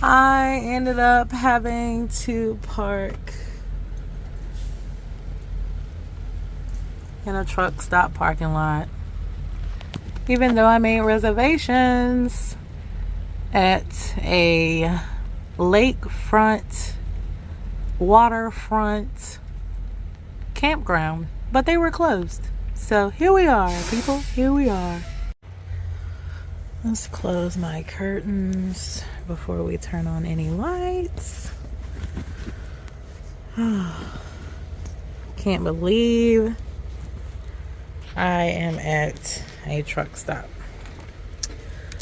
I ended up having to park in a truck stop parking lot, even though I made reservations at a lakefront, waterfront campground, but they were closed. So here we are, people. Here we are. Let's close my curtains before we turn on any lights. Can't believe I am at a truck stop.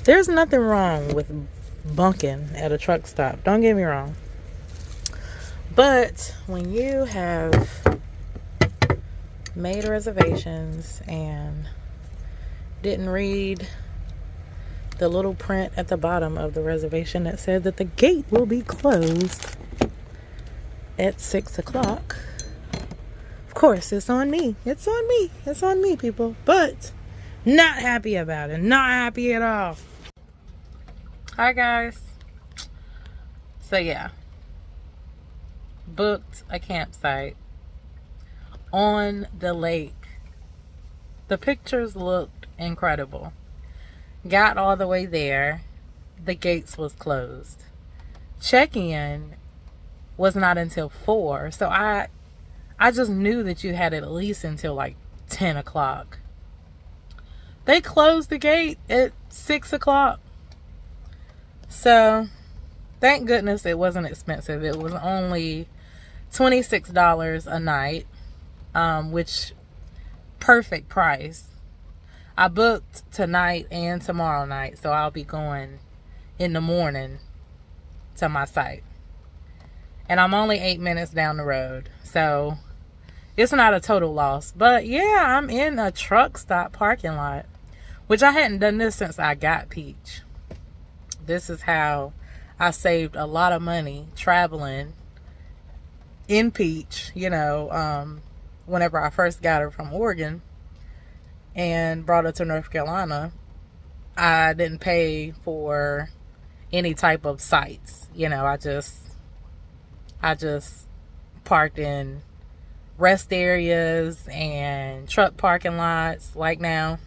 There's nothing wrong with bunking at a truck stop. Don't get me wrong. But when you have made reservations and didn't read the little print at the bottom of the reservation that said that the gate will be closed at 6 o'clock, of course it's on me. It's on me. It's on me, people. But not happy about it. Not happy at all. Hi guys. So yeah, booked a campsite on the lake. The pictures looked incredible. Got all the way there, the gates was closed. Check-in was not until 4, so I just knew that you had at least until like 10 o'clock. They closed the gate at 6 o'clock. So thank goodness it wasn't expensive. It was only $26 a night, which perfect price. I booked tonight and tomorrow night, so I'll be going in the morning to my site. And I'm only 8 minutes down the road, so it's not a total loss. But yeah, I'm in a truck stop parking lot, which I hadn't done this since I got Peach. This is how I saved a lot of money traveling in Peach, you know, whenever I first got her from Oregon and brought her to North Carolina. I didn't pay for any type of sites, you know. I just parked in rest areas and truck parking lots like now.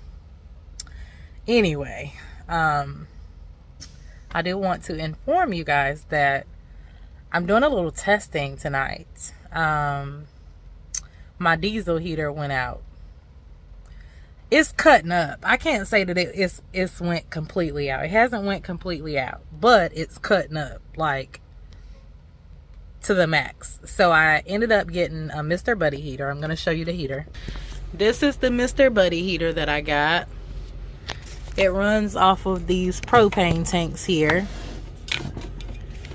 Anyway, I do want to inform you guys that I'm doing a little testing tonight. My diesel heater went out. It's cutting up. I can't say that it's went completely out. It hasn't went completely out, but it's cutting up like to the max. So I ended up getting a Mr. Buddy heater. I'm going to show you the heater. This is the Mr. Buddy heater that I got. It runs off of these propane tanks here.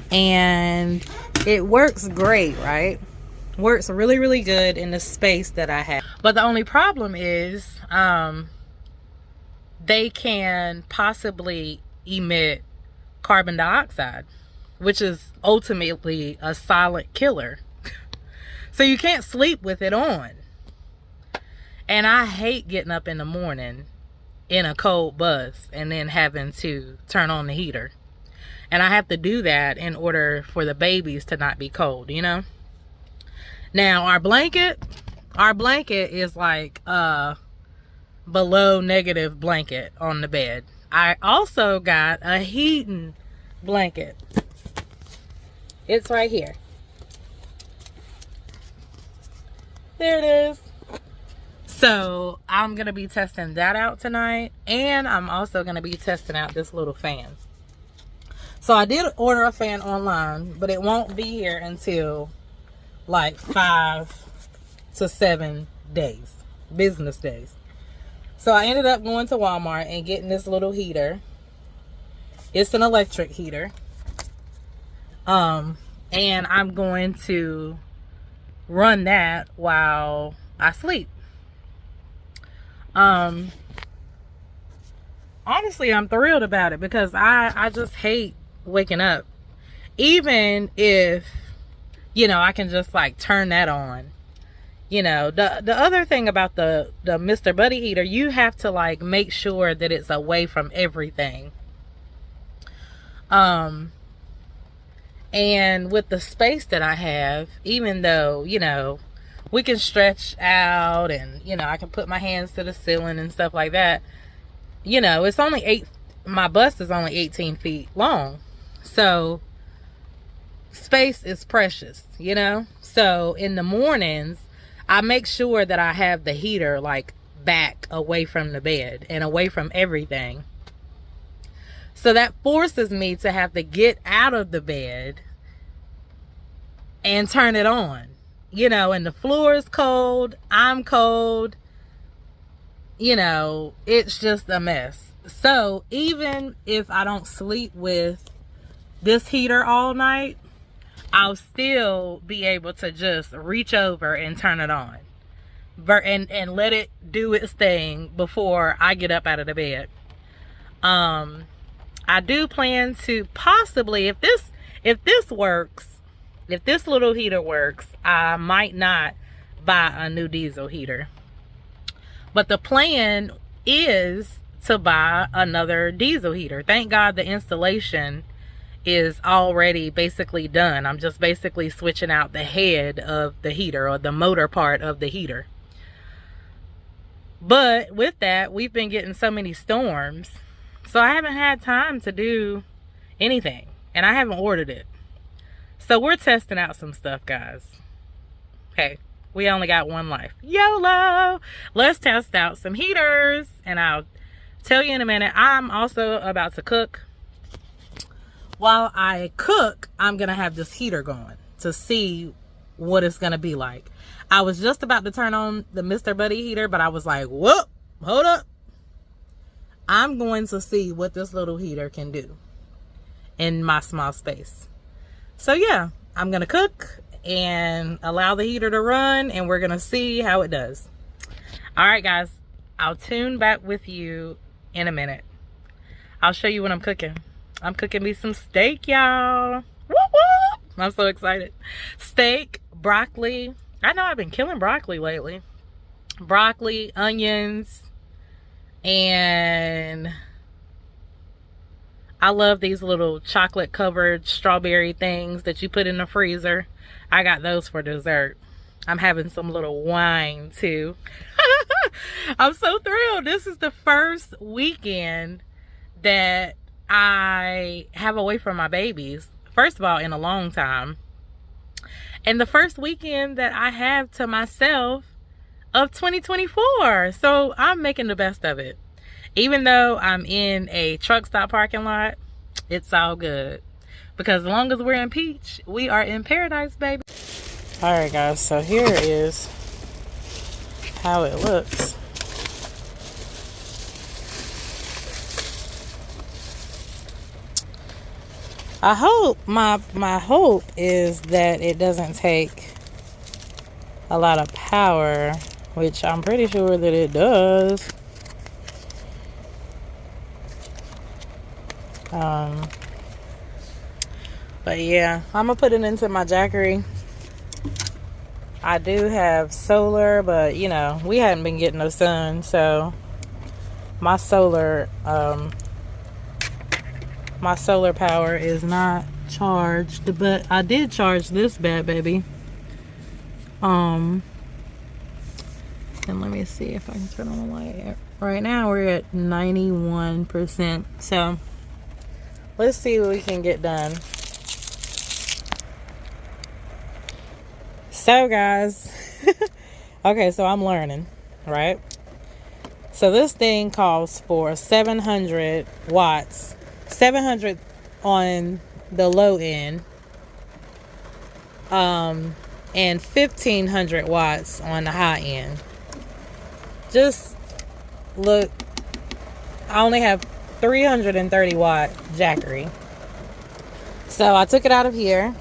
And it works great, right? Works really, really good in the space that I have. But the only problem is they can possibly emit carbon dioxide, which is ultimately a silent killer. So you can't sleep with it on. And I hate getting up in the morning in a cold bus and then having to turn on the heater. And I have to do that in order for the babies to not be cold, you know? Now, our blanket is like below negative blanket on the bed. I also got a heating blanket. It's right here. There it is. So I'm going to be testing that out tonight. And I'm also going to be testing out this little fan. So I did order a fan online, but it won't be here until like 5 to 7 days, business days. So I ended up going to Walmart and getting this little heater. It's an electric heater. And I'm going to run that while I sleep. Honestly, I'm thrilled about it because I just hate waking up. Even if, you know, I can just like turn that on. You know, the other thing about the Mr. Buddy heater, you have to like make sure that it's away from everything. And with the space that I have, even though, you know, we can stretch out and, you know, I can put my hands to the ceiling and stuff like that. You know, it's only my bust is only 18 feet long. So space is precious, you know? So in the mornings, I make sure that I have the heater like back away from the bed and away from everything. So that forces me to have to get out of the bed and turn it on. You know, and the floor is cold, I'm cold. You know, it's just a mess. So even if I don't sleep with this heater all night, I'll still be able to just reach over and turn it on. And let it do its thing before I get up out of the bed. I do plan to possibly, if this works, if this little heater works, I might not buy a new diesel heater. But the plan is to buy another diesel heater. Thank God the installation is already basically done. I'm just basically switching out the head of the heater, or the motor part of the heater. But with that, we've been getting so many storms, so I haven't had time to do anything, and I haven't ordered it. So we're testing out some stuff, guys. Hey, we only got one life. YOLO! Let's test out some heaters, and I'll tell you in a minute. I'm also about to cook. While I cook, I'm gonna have this heater going to see what it's gonna be like. I was just about to turn on the Mr. Buddy heater, but I was like, whoop, hold up. I'm going to see what this little heater can do in my small space. So yeah, I'm gonna cook and allow the heater to run, and we're gonna see how it does. All right, guys, I'll tune back with you in a minute. I'll show you what I'm cooking. I'm cooking me some steak, y'all. Woo woo! I'm so excited. Steak, broccoli. I know I've been killing broccoli lately. Broccoli, onions, and I love these little chocolate covered strawberry things that you put in the freezer. I got those for dessert. I'm having some little wine too. I'm so thrilled. This is the first weekend that I have away from my babies. First of all, in a long time. And the first weekend that I have to myself of 2024. So I'm making the best of it. Even though I'm in a truck stop parking lot, it's all good. Because as long as we're in Peach, we are in paradise, baby. All right, guys. So here is how it looks. I hope, my hope is that it doesn't take a lot of power, which I'm pretty sure that it does. But yeah, I'm gonna put it into my Jackery. I do have solar, but you know, we hadn't been getting no sun, so my solar power is not charged, but I did charge this bad baby. And let me see if I can turn on the light. Right now we're at 91%. So let's see what we can get done. So guys, okay, so I'm learning, right? So this thing calls for 700 watts, 700 on the low end, and 1500 watts on the high end. Just look, I only have 330 watt Jackery. So I took it out of here,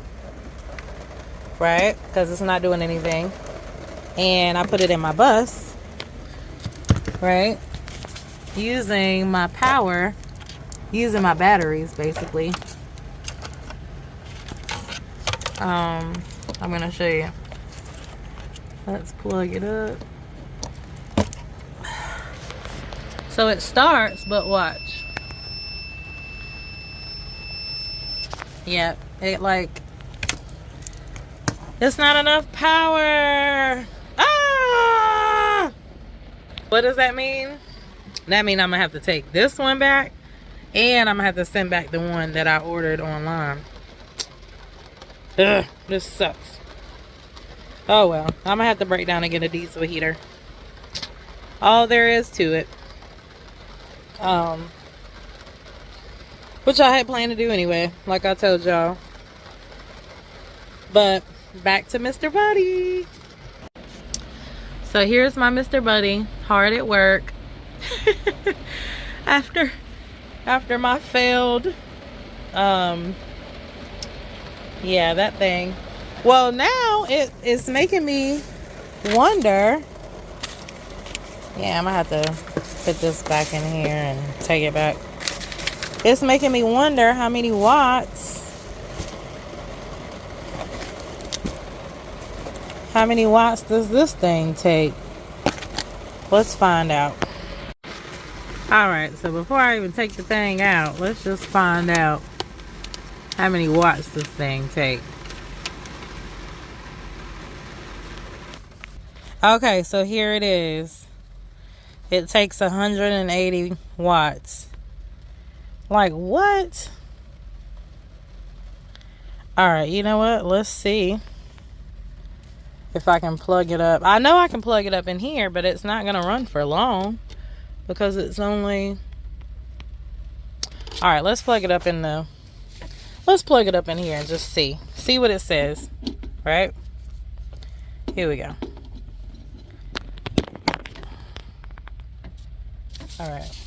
right? Because it's not doing anything. And I put it in my bus, right? Using my power, using my batteries, basically. I'm going to show you. Let's plug it up. So it starts, but watch. Yep, it like, it's not enough power. Ah! What does that mean? That means I'm gonna have to take this one back, and I'm gonna have to send back the one that I ordered online. Ugh, this sucks. Oh well, I'm gonna have to break down and get a diesel heater. All there is to it. Which I had planned to do anyway, like I told y'all. But back to Mr. Buddy. So here's my Mr. Buddy, hard at work. after my failed yeah, that thing. Well, now it's making me wonder. Yeah, I'm gonna have to put this back in here and take it back. It's making me wonder how many watts. How many watts does this thing take? Let's find out. Alright, so before I even take the thing out, let's just find out how many watts this thing take. Okay, so here it is. It takes 180 watts. Like, what? Alright, you know what? Let's see if I can plug it up. I know I can plug it up in here, but it's not going to run for long because it's only... Alright, let's plug it up in the... Let's plug it up in here and just see. See what it says. Right? Here we go. Alright.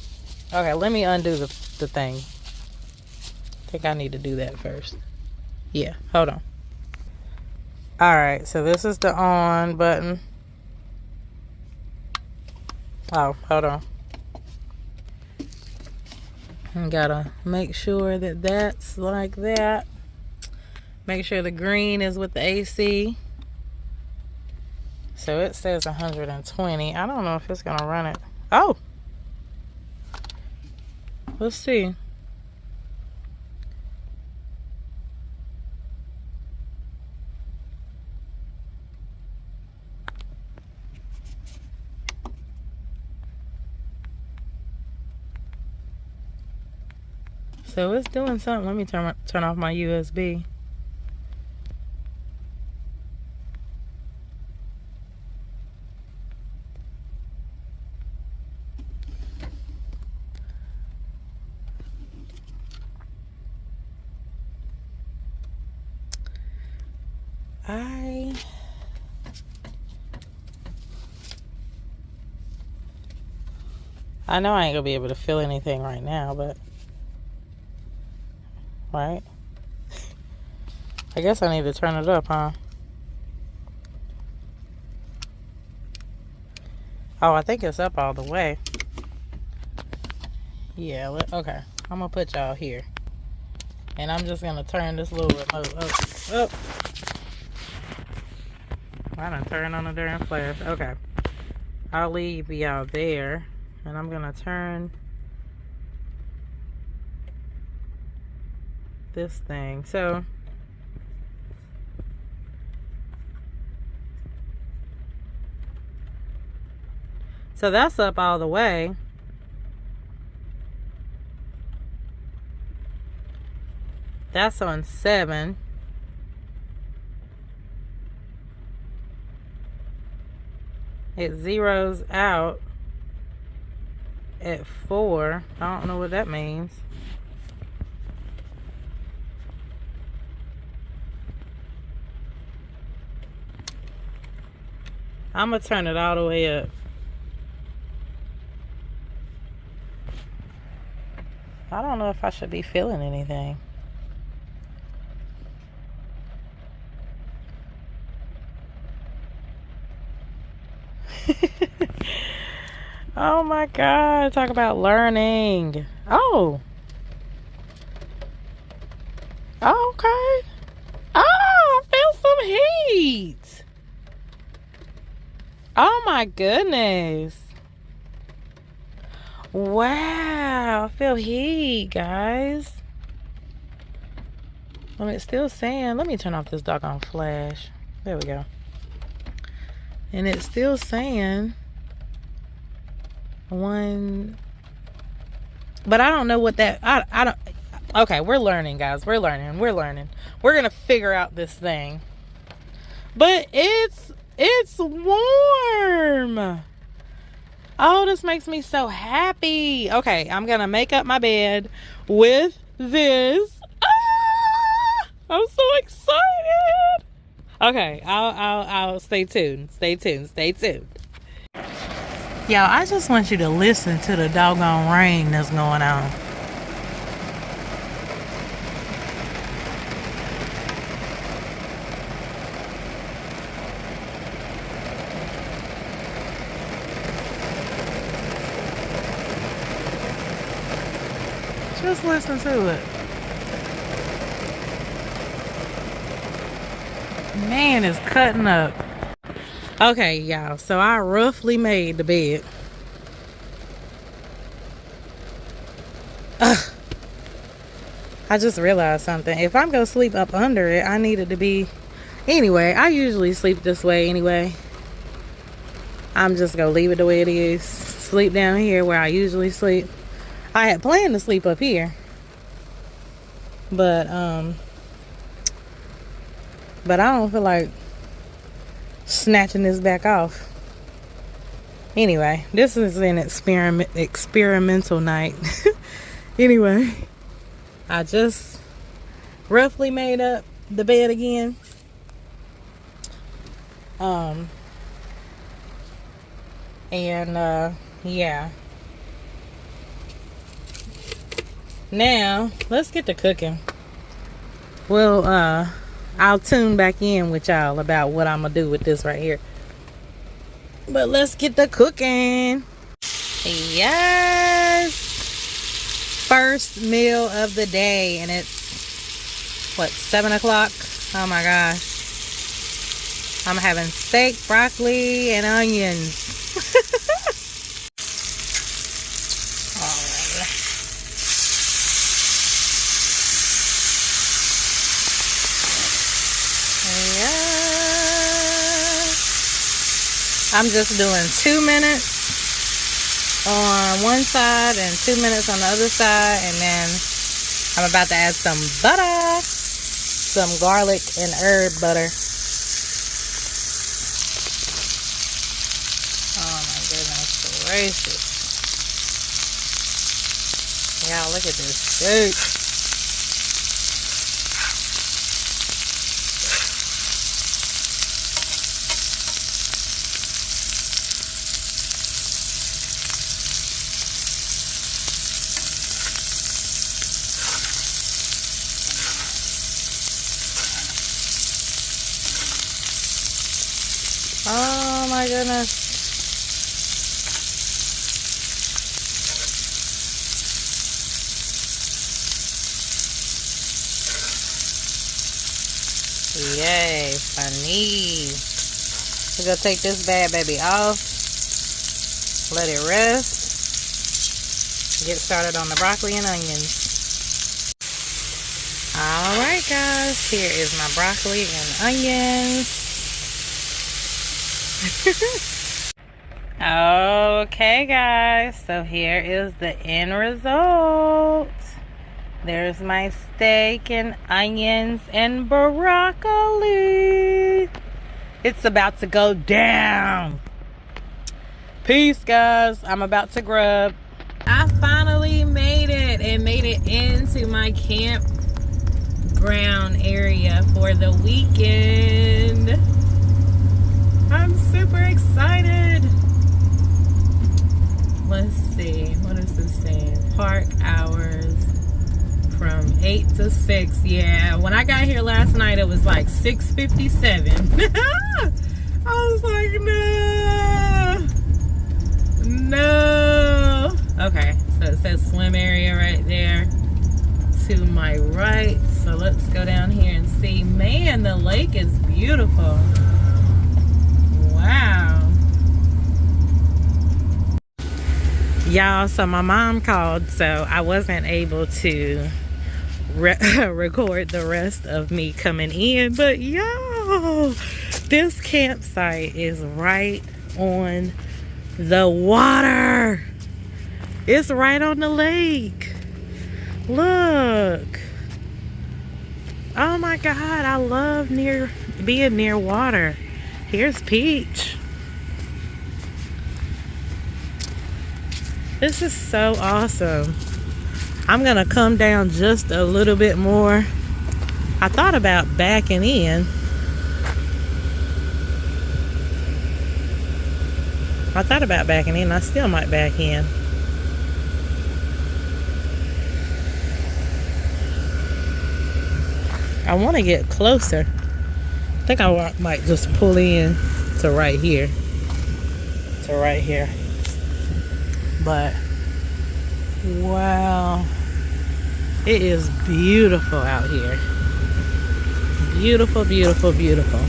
Okay, let me undo the thing. I think I need to do that first. Yeah, hold on. Alright, so this is the on button. Oh, hold on. I gotta make sure that that's like that. Make sure the green is with the AC. So it says 120. I don't know if it's gonna run it. Oh! Let's see. So it's doing something. Let me turn off my USB. I know I ain't gonna be able to feel anything right now, but right? I guess I need to turn it up, huh? Oh, I think it's up all the way. Yeah, okay. I'm gonna put y'all here. And I'm just gonna turn this little remote up. I done turned on the darn flash. Okay. I'll leave y'all there. And I'm gonna turn this thing. So that's up all the way. That's on 7. It zeroes out at 4. I don't know what that means. I'm gonna turn it all the way up. I don't know if I should be feeling anything. Oh my God, talk about learning. Oh. Okay. Oh, I feel some heat. Oh my goodness. Wow, I feel heat, guys. Well, it's still saying, let me turn off this doggone flash. There we go. And it's still saying one, but I don't know what that, I don't, okay, we're learning, guys. We're learning. We're going to figure out this thing. But it's warm. Oh, this makes me so happy. Okay, I'm going to make up my bed with this. Ah! I'm so excited. Okay, I'll stay tuned. Stay tuned. Y'all, I just want you to listen to the doggone rain that's going on. Just listen to it. Man, it's cutting up. Okay, y'all, so I roughly made the bed. I just realized something. If I'm gonna sleep up under it, I need it to be... Anyway, I usually sleep this way anyway. I'm just gonna leave it the way it is. Sleep down here where I usually sleep. I had planned to sleep up here. But I don't feel like snatching this back off. Anyway, this is an experimental night. Anyway, I just roughly made up the bed again. Yeah. Now, let's get to cooking. Well, I'll tune back in with y'all about what I'm gonna do with this right here. But let's get to cooking. Yes! First meal of the day, and it's, what, 7 o'clock? Oh my gosh. I'm having steak, broccoli, and onions. I'm just doing 2 minutes on one side and 2 minutes on the other side, and then I'm about to add some butter, some garlic and herb butter. Oh my goodness gracious. Y'all, look at this steak. Oh my goodness. Yay, funny. We're gonna take this bad baby off. Let it rest. Get started on the broccoli and onions. Alright guys, here is my broccoli and onions. Okay guys, so here is the end result. There's my steak and onions and broccoli. It's about to go down. Peace guys, I'm about to grub. I finally made it and made it into my campground area for the weekend. I'm super excited. Let's see, what is this saying? Park hours from 8 to 6. Yeah, when I got here last night, it was like 6:57. I was like, no. Okay, so it says swim area right there to my right. So let's go down here and see. Man, the lake is beautiful. Wow. Y'all, so my mom called, so I wasn't able to record the rest of me coming in. But yo, this campsite is right on the water. It's right on the lake. Look. Oh my God, I love being near water. Here's Peach. This is so awesome. I'm gonna come down just a little bit more. I thought about backing in. I still might back in. I want to get closer. I think I might just pull in to right here. But wow, it is beautiful out here. Beautiful, beautiful, beautiful.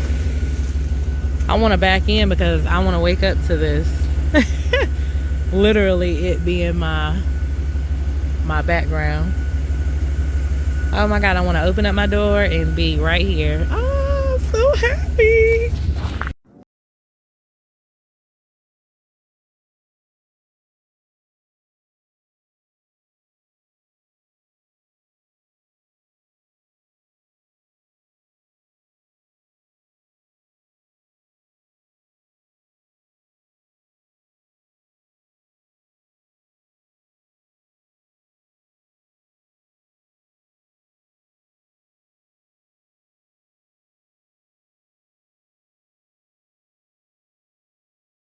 I want to back in because I want to wake up to this. Literally it being my background. Oh my God, I want to open up my door and be right here. Oh, I'm so happy.